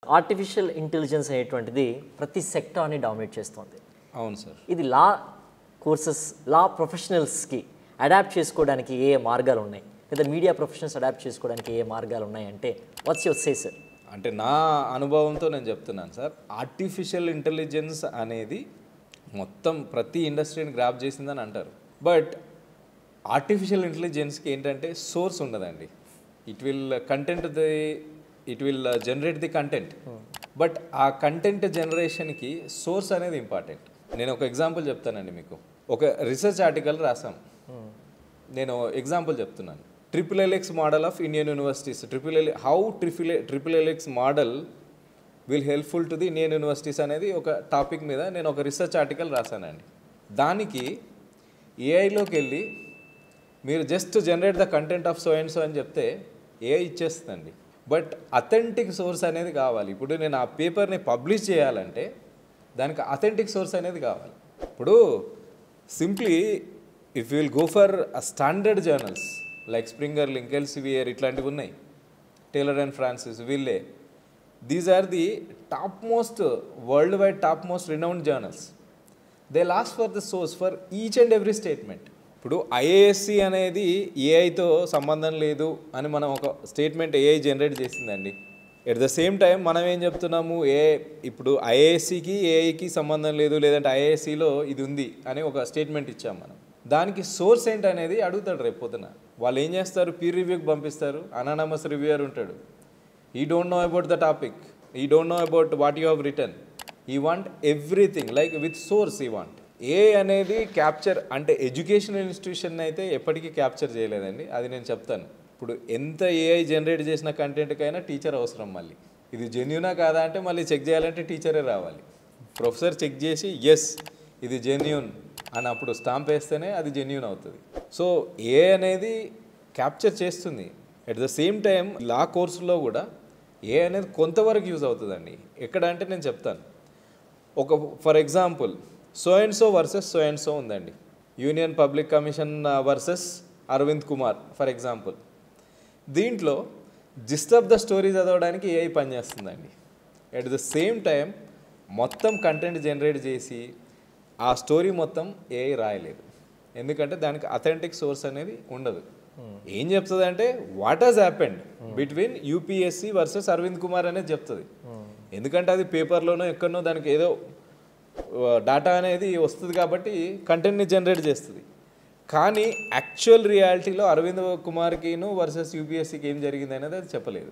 Artificial intelligence అనేటువంటిది ప్రతి సెక్టార్ని dominate చేస్తుంది. అవును సార్. ఇది లా కోర్సెస్, లా ప్రొఫెషనల్స్కి అడాప్ట్ చేసుకోవడానికి ఏ మార్గాలు ఉన్నాయి, లేదా మీడియా ప్రొఫెషనల్స్ అడాప్ట్ చేసుకోవడానికి ఏ మార్గాలు ఉన్నాయి అంటే వాట్స్ యువర్ సే సార్? అంటే నా అనుభవంతో నేను చెప్తున్నాను సార్, ఆర్టిఫిషియల్ ఇంటెలిజెన్స్ అనేది మొత్తం ప్రతి ఇండస్ట్రీని గ్రాప్ చేసిందని అంటారు. బట్ ఆర్టిఫిషియల్ ఇంటెలిజెన్స్కి ఏంటంటే సోర్స్ ఉండదండి. It will generate the content, but ఆ కంటెంట్ జనరేషన్కి సోర్స్ అనేది ఇంపార్టెంట్. నేను ఒక ఎగ్జాంపుల్ చెప్తానండి మీకు. ఒక రీసెర్చ్ ఆర్టికల్ రాసాం, నేను ఎగ్జాంపుల్ చెప్తున్నాను. LLX model of Indian universities, LLX model will helpful to the Indian universities అనేది ఒక టాపిక్ మీద నేను ఒక రీసెర్చ్ ఆర్టికల్ రాశానండి. దానికి ఏఐలోకి వెళ్ళి మీరు just generate the content of so and so అని చెప్తే ఏఐ ఇచ్చేస్తుందండి. బట్ అథెంటిక్ సోర్స్ అనేది కావాలి. ఇప్పుడు నేను ఆ పేపర్ని పబ్లిష్ చేయాలంటే దానికి అథెంటిక్ సోర్స్ అనేది కావాలి. ఇప్పుడు simply if will go for standard journals like Springer, link, Elsevier ఇట్లాంటివి ఉన్నాయి, టేలర్ అండ్ ఫ్రాన్సిస్, వీళ్ళే. These are the top most world wide top most renowned journals. They last for the source for each and every statement. ఇప్పుడు IASC అనేది ఏఐతో సంబంధం లేదు అని మనం ఒక స్టేట్మెంట్ ఏఐ జనరేట్ చేసిందండి. ఎట్ ద సేమ్ టైం మనం ఏం చెప్తున్నాము, ఇప్పుడు ఐఏఎస్సికి ఏఐకి సంబంధం లేదు, లేదంటే ఐఏఎస్సిలో ఇది ఉంది అని ఒక స్టేట్మెంట్ ఇచ్చాం మనం. దానికి సోర్స్ ఏంటి అనేది అడుగుతాడు రేపు పొద్దున. వాళ్ళు ఏం చేస్తారు, పీర్ రివ్యూకి పంపిస్తారు, అనానమస్ రివ్యూయర్ ఉంటాడు. He don't know about the topic, he don't know about what you have written, he want everything like with source he want. ఏ అనేది క్యాప్చర్ అంటే ఎడ్యుకేషనల్ ఇన్స్టిట్యూషన్ అయితే ఎప్పటికీ క్యాప్చర్ చేయలేదండి, అది నేను చెప్తాను. ఇప్పుడు ఎంత ఏఐ జనరేట్ చేసిన కంటెంట్కైనా టీచర్ అవసరం. మళ్ళీ ఇది జెన్యూనా కాదా అంటే మళ్ళీ చెక్ చేయాలంటే టీచరే రావాలి. ప్రొఫెసర్ చెక్ చేసి ఎస్ ఇది జెన్యూన్ అని అప్పుడు స్టాంప్ వేస్తేనే అది జెన్యూన్ అవుతుంది. సో ఏ అనేది క్యాప్చర్ చేస్తుంది. ఎట్ ద సేమ్ టైం లా కోర్సులో కూడా ఏ అనేది కొంతవరకు యూజ్ అవుతుందండి. ఎక్కడ అంటే నేను చెప్తాను. ఒక for example so and so versus so and so ఉందండి, union public commission versus Arvind Kumar for example. దీంట్లో జిస్ట్ ఆఫ్ ద స్టోరీ చదవడానికి ఏఐ పనిచేస్తుందండి. ఎట్ ద సేమ్ టైం మొత్తం కంటెంట్ జనరేట్ చేసి ఆ స్టోరీ మొత్తం ఏఐ రాయలేదు, ఎందుకంటే దానికి అథెంటిక్ సోర్స్ అనేది ఉండదు. ఏం చెప్తుంది అంటే what has happened between UPSC versus Arvind Kumar అనేది చెప్తుంది. ఎందుకంటే అది పేపర్లోనో ఎక్కడనో దానికి ఏదో డేటా అనేది వస్తుంది కాబట్టి కంటెంట్ని జనరేట్ చేస్తుంది. కానీ యాక్చువల్ రియాలిటీలో అరవింద్ కుమార్కిను వర్సెస్ యూపీఎస్సీకి ఏం జరిగింది అనేది అది చెప్పలేదు.